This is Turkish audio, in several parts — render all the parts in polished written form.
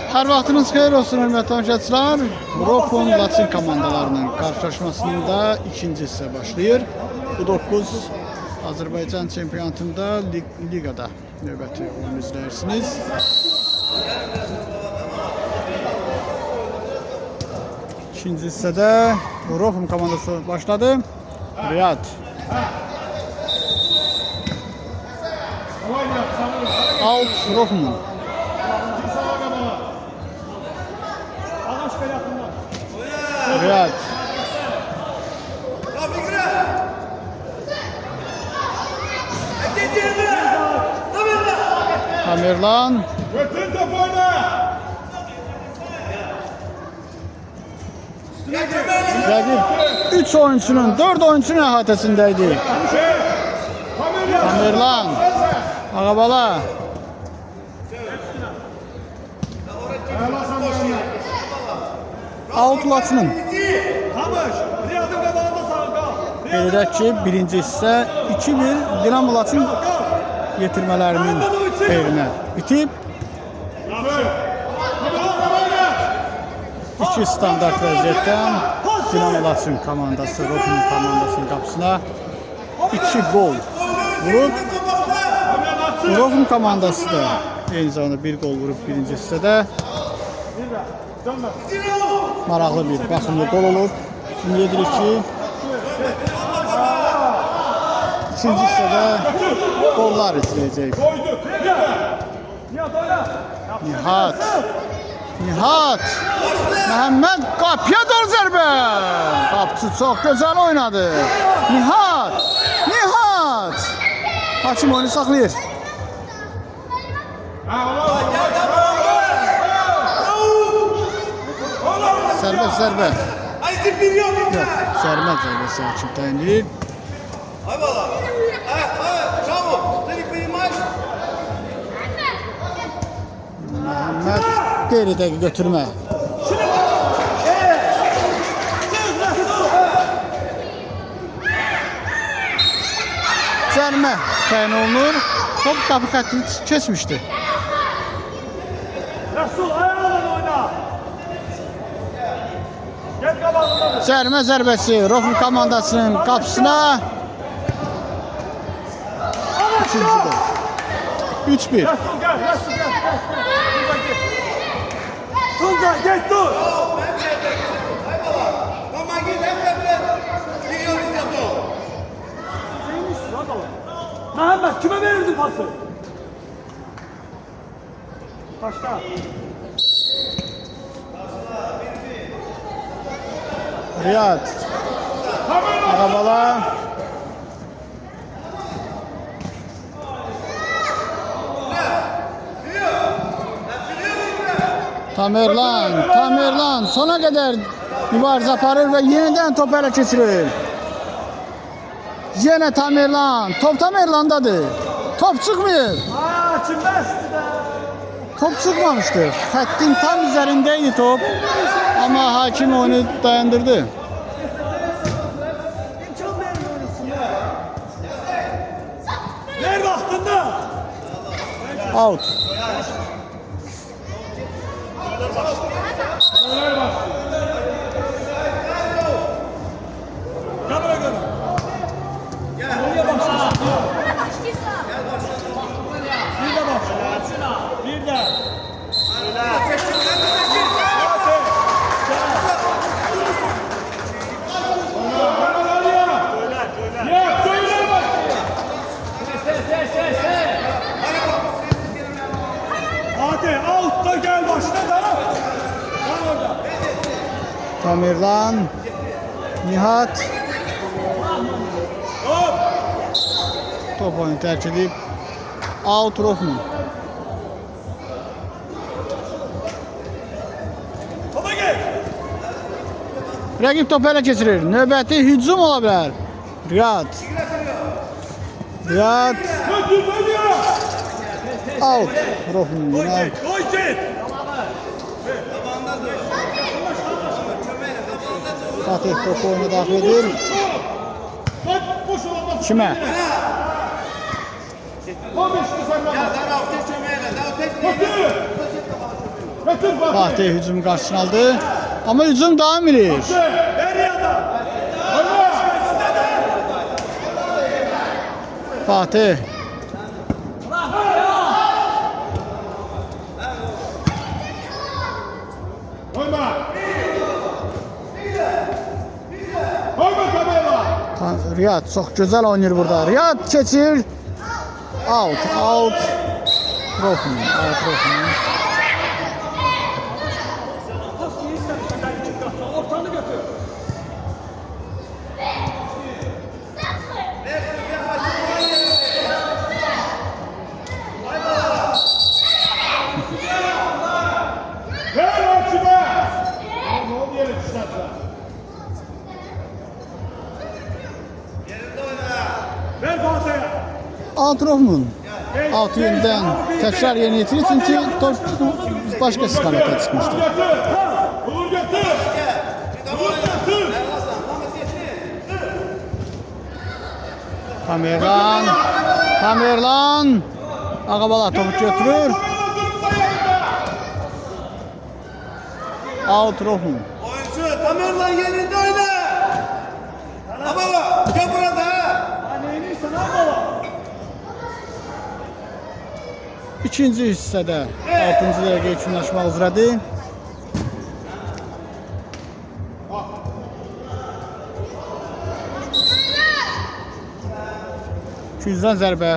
Hər vaxtınız xeyir olsun hörmətli tamaşaçılar. Rofon Laçın komandalarının qarşılaşmasında ikinci hissə başlayır. Bu 9 Azərbaycan çempionatında liqada növbəti oyunu izləyirsiniz. İkinci hissədə Rofon komandası başladı. Riyad. Out Rofon. Riyad. Tamerlan. Rəqib 3 oyunçunun 4 oyunçunun əhatəsindəydi. Tamerlan. Ağabala. Out Laçının. Qeyd ki, birinci hissə 2-1 Dinamo Laçın yetirmələrinin xeyrinə bitib. 2 standart vəziyyətdən Dinamo Laçın komandası Rofon komandasının qapısına 2 gol vurub. Rofon komandası da eyni zamanda 1 gol vurub birinci hissədə. Maraqlı bir baxımlı gol olub. Ümid edirik ki, ikinci hissədə gollar izləyəcək. Nihat. Məhəmməd qapıya doğru zərbə. Qapçı çox gözəl oynadı. Nihat. Hakim oyunu saxlayır. Zərbə. Yox, zərbəsi hakim təyinləyir. Məhəmməd qeyri-dəqiq götürmə. Cərimə təyin olunur. Top qapı xəttini keçmişdi. Cərimə zərbəsi Rofon komandasının qapısına. İkinci gol. 3-1. Tunca get dur. Mehmet kime verirdin pası? Başka. Riyad. Arabala. Tamerlan sona kadar mübarizə aparır və yenidən top ələ keçirir. Yenə Tamerlan. Top Tamerlandadır. Top çıxmıyor. Top çıxmamışdı. Xəttin tam üzərindeydi top. Ama hakim oyunu dayandırdı. Ver vaxtında. Out. Tamerlan, Nihat top oyunu tərk edib out Rofon. Rəqib topu ələ keçirir. Növbəti hücum ola bilər. Riyad. Out Rofon. Fatih topu oyuna daxil edir. Kimə? Fatih hücum qarşısına aldı. Amma hücum davam edir. Fatih. Riyad çok güzel oynuyor burada. Riyad keçir. Out. Rofun. Pas niye istersen çıkarsa ortanı götür. Ver Fatih'e. Out Rofun. Out yerinden tekrar yerine getirir çünkü top başka istikamete çıkmıştı. Tamerlan. Ağabala topu götürür. Out Rofun. Oyuncu Tamerlan yerinde oyna. Baba gel burada. Neyini sana baba. İkinci hissədə 6-cı dəqiqə üçünləşmək üzrədir. Küzdən zərbə.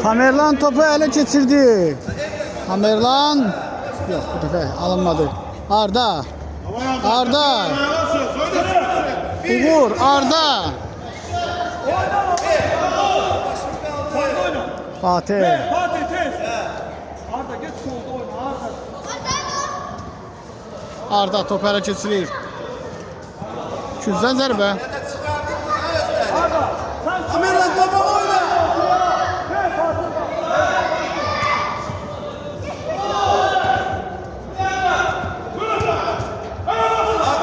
Tamerlan topu ele geçirdi. Tamerlan yok bu defa alınmadı. Arda. Uğur Arda. Fatih. Fatih tez. Arda geç solda oyna Arda. Arda topu ele geçirir. Küzdən zərbə. Arda sen Tamerlan topa oyna. ver Fatih.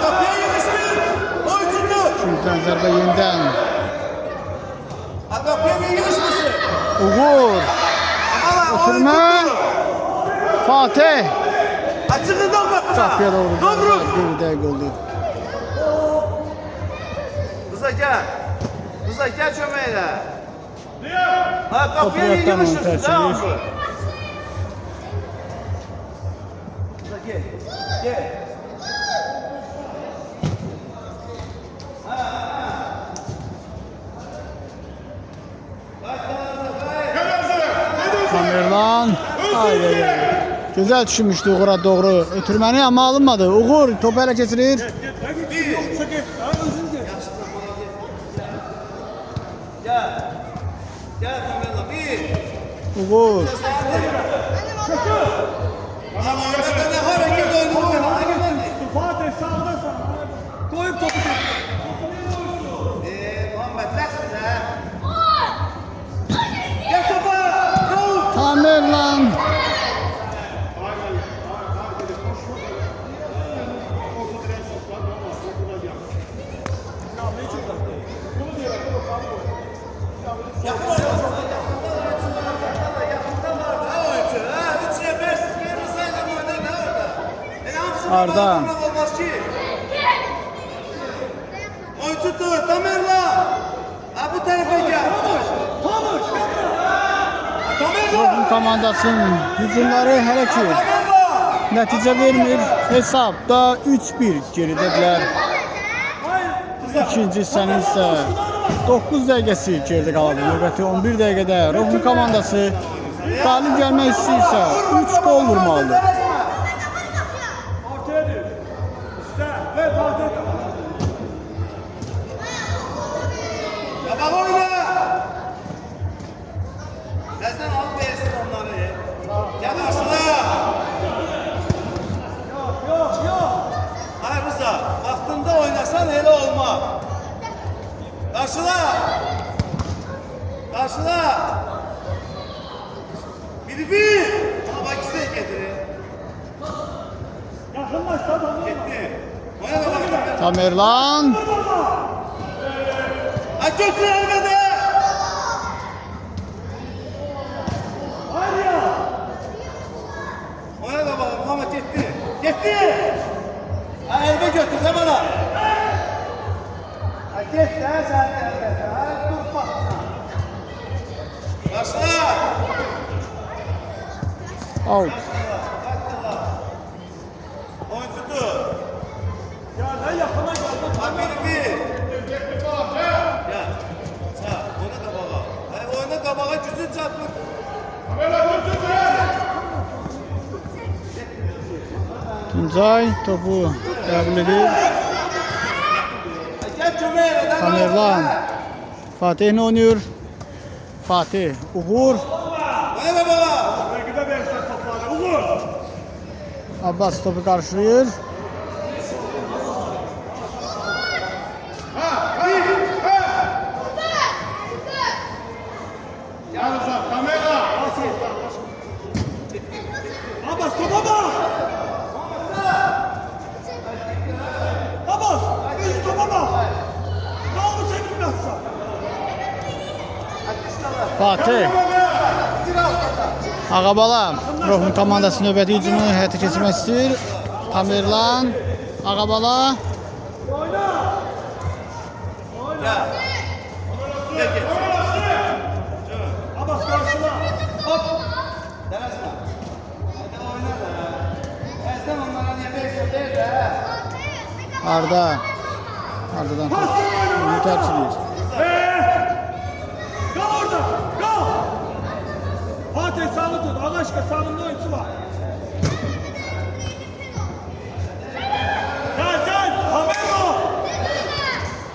Kapıya yürüsün. Oyuncu. Küzdən zərbə yenidən. Kapıya yürüsün. Uğur. Oturma. Fatih. Açığından bak. Kapıya doğru. Doğru. Bir dəqiqə oldu. Rıza gel çömeğine. Ha kapıya Topraktan yürüsün. montaj Tamam mı? ediyor. Rıza gel. Tamerlan. Ay. Güzel düşünmüşdü Uğur'a doğru. Ötürməni amma alınmadı. Uğur topu ele geçirir. Yoksa git. Ben özün git. Gel Tamerlan bir. Uğur. Ne hareket oyunu. Fatih sağda sağ. Koyup topu git. Muhammed versin ha. Gel topa. Bravo. Tamerlan. Arda. Oyuncu tut, Tamerlan. Ha bu tarafa gel. Pamuç. Rofun komandasının hücumları hələ ki Tamerlan. nəticə vermir. Hesabda 3-1 geridədirlər. İkinci hissənin isə 9 dəqiqəsi geridə qalıb. Növbəti 11 dəqiqədə Rofun komandası qalib gəlmək istəyirsə 3 gol vurmalıdır. Ortaya düş. İşte. Ver Fatih. Baba oyna. Bizden al versin onları. Gel karşıla. Yok. Hayır Rıza, vaktinde oynasan hele olma. Karşıla. Karşıla. Bir. Ama bak ikisi de getirir. Yakınlaş da tamam. Gitti. Oyna baba. Tamerlan. Aç götür elbette. Hayır ya. Oyna baba. Muhammed gitti. Gitti. Ha elbe götür de bana. Ha gitti ha sen elbette. Ha dur bak. Başla. Out. Oyuncu dur. Ya ne yakına geldin? Haberi bir. Ya. Sağ. Oyna kabağa. Oyna kabağa gücün çarpın. Tuncay topu qəbul edir. Gel kömeğe. Tamerlan. Fatih ne oynuyor? Fatih. Uğur. Oyna baba. Belki de versen topları. Uğur. Abbas topu karşılıyor. Abbas topa bak. Abbas. Üst topa bak. Ne oldu çekilmezsen? Fatih. Ağabala. Ruhun komandası növbəti hücumunu həyata keçirmək istəyir. Tamerlan. Ağabala. Oyna. Ya. Gel gel. Abbas karşıla. Hop. Denesene. Hadi oyna da. Sen onlara niye bekliyorsun değil de. Arda. Ardadan top. Bunu tərk edir. Kal orada. Kal. Fatih sağlı tut. Ağaçka sağında oyuncu var. Gel. Hamero.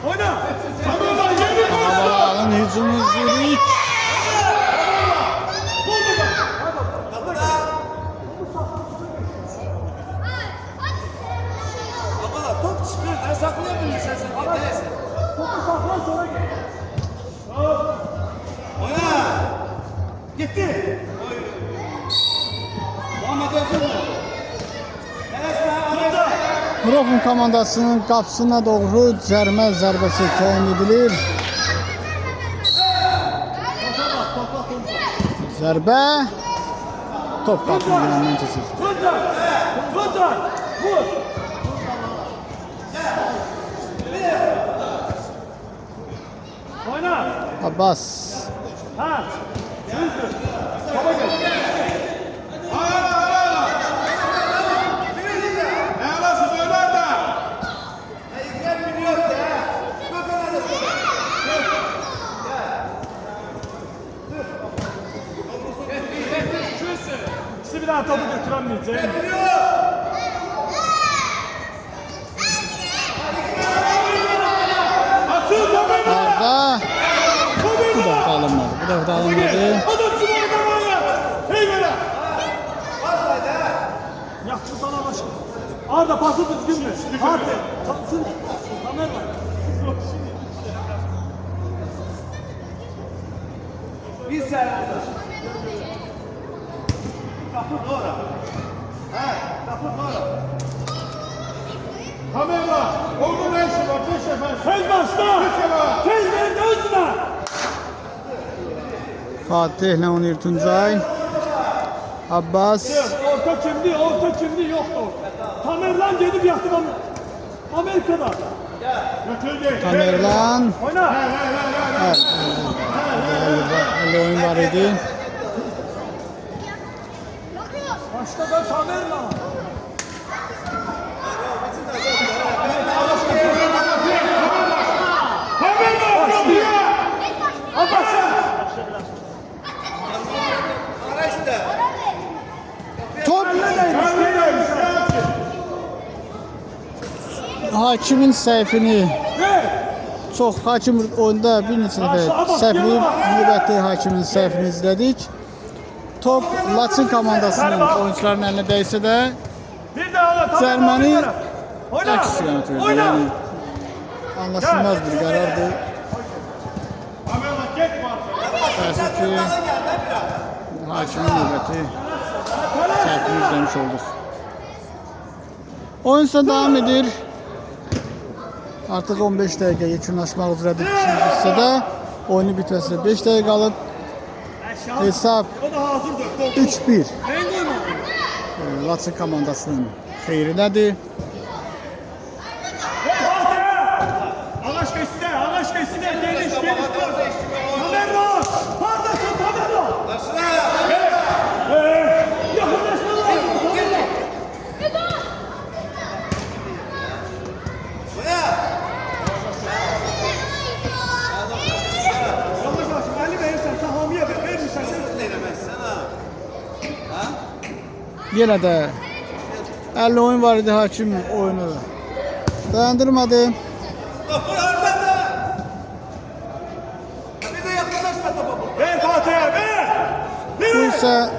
Oyna. Hamero yeni gol. Ağabala'nın hücumu izləyirik. Baba top çıkıyor. Ben saklayabilirsin sen. Neyse. Topu saklan sonra gel. Oyna. Gitti. Muhammed Özür mü? Rofun komandasının qapısına doğru cərmə zərbəsi təyin edilir. Zərbə top qapının yanından keçir. Tuncay. Vur. Oyna. Abbas. Ha. Düzdür. Topa gel. İkisi bir daha topu götüremeyecek. Arda. Bu da alınmadı. Bu da alınmadı. Yaxşı sana başım. Arda pası düzgün mü? Fatih. Pasın. Kamer var. Bir sen. Kapı doğru. Ha, kapı doğru. Kamera. Orada ne işi var? Beş sefer. Tez başla. Tez verin de özüne. Fatih'le oynayır Tuncay. Abbas. Orta kimdi yoktu orta. Tamerlan gelip yaktı Amerika'da. Tamerlan. Oyna. Evet. Öyle oyun var idi. Başta da Tamerlan. Top hakimin səhvini hakim oyunda bir neçə dəfə səhvləyib növbəti hakimin səhvini izlədik. Top Laçın komandasının oyuncularının əlinə dəysə də Bir daha cərməni Oyna. əks yönətdirdi. Oyna. Yəni anlaşılmaz bir qərardır. Təəssüf ki, hakimin növbəti səhvini izləmiş olduq. Oyun ise devam edir. Artıq 15 dəqiqə yekunlaşmaq üzrədir ikinci hissədə. Oyunu bitməsinə 5 dəqiqə qalıb. Hesab O da hazırdır. 3-1 Ben koyma. Laçın komandasının xeyrinədir. Ağaç geçti. Ağaç geçti. Geliş. Tamerlo. Pardasın Tamerlo. Başla. Yakınlaşma lazım. Tamerlo. Buraya. Yavaş yavaş. Ali verirsen sen hamiye ver. Verirsen sen. Denemezsen ha. Yenə də 50 oyun var idi, hakim oyunu dayandırmadı. Topu ortada. Bir de yakınlaşma topa bu. Ver Fatih'e ver. Bu Ver. isə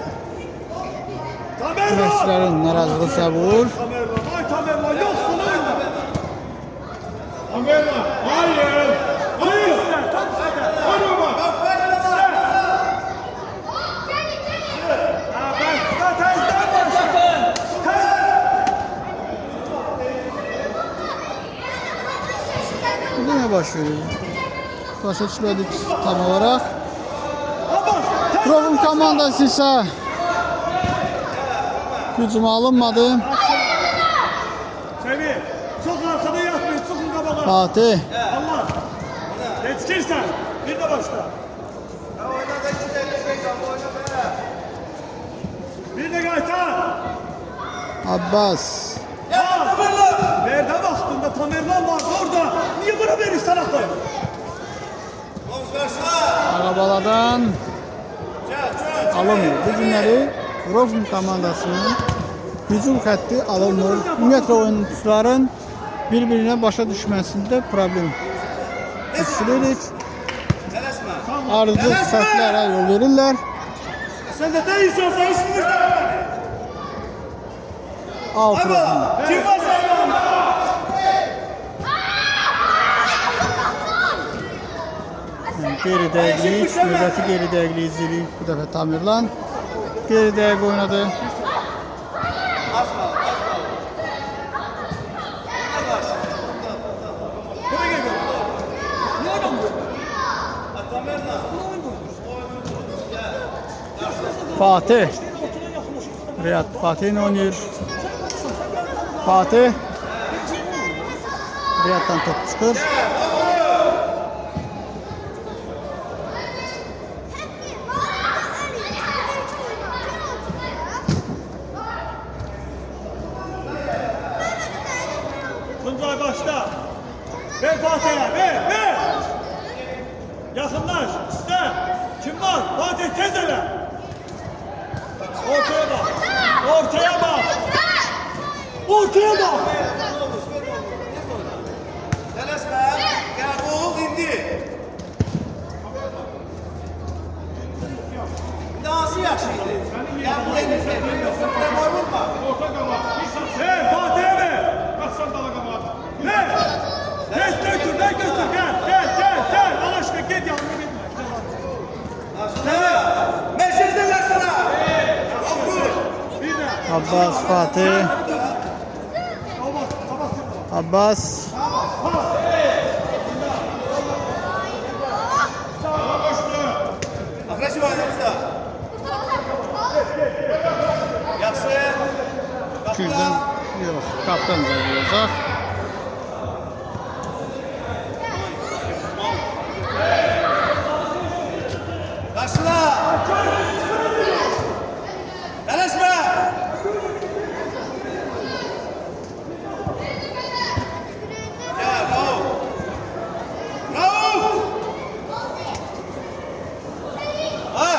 Tamerlo. məşqçilərin narazılığı səbəb olur. Tamerlo. Vay Tamerlo. Yoksun oyunda. Tamerlo. Hayır. Hayır. Tam işte. Oynama. Ha ben tezden başladım. Bu nə baş verir? Başa düşmədik tam olaraq. Provun komandası isə hücuma alınmadı. Sevi. Çok arkada yatmayın. Çıkın kabağa. Fatih Allah. Yetişirsen. Bir de başla. Oynadı iki de oyna be. Bir de Gaytan. Abbas Ya Tamerlan. Nerede baktığında Tamerlan var orada. Niye bana verirsen akıl? Omuz karşıla. Arabaladan Çök. alınmır. Bu günləri Rofun komandasının hücum xətti alınmır. Ümumiyyətlə oyunçuların bir-birinə başa düşməsində problem düşünürük. Tələsmə. Arıcı səhvlərə yol verirlər. Sen de değilsen sen üstünüzde. Alt Rofun. Kim var senin yanında? Geri dəqiqlik, növbəti geri dəqiqliyi izləyirik. Bu dəfə Tamirlan geri dəqiq oynadı. Buraya gel. Ne oynamıyor? Fatih. Riyad Fatih ilə oynayır. Fatih. Riyaddan top çıxır. Tuncay başla. Ver Fatih'e, ver. Yakınlaş, iste. Kim var? Fatih tez ele. Ortaya bak. Ortaya bak. Tələsmə. Qəbul indi. Dansı yaxşı idi. Qəbul indi. Yoxsa qoy vurma. Ver Fatih'e ver. Ver. Tez götür, gel. Allah aşkına git yanına gitme. Meşirdə yaşına. Bir de. Abbas Fatih. Abbas. Agresif oynayırsa. Yaxşı. Kürdən yox, qapdan olacaq. Qarşıla. Tələsmə. Gel, Rauf. Ha.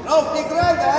Rauf, играй, да?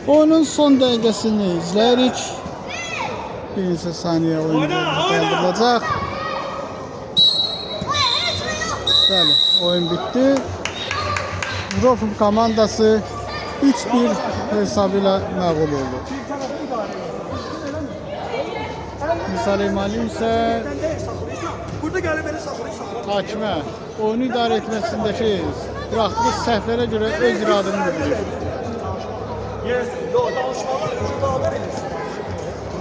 Oyunun son dəqiqəsini izləyirik. Bir neçə saniyə oyun dayandırılacaq. Bəli, oyun bitdi. Rofun komandası 3-1 hesabı ilə məğlub oldu. Misal İmalim isə Burada gəlib beni saxlayır. hakimə oyunu idarə etməsindəki buraxdığı səhvlərə görə öz iradını bildirir. Yes, yo danışmalar, ucu dağlar edir.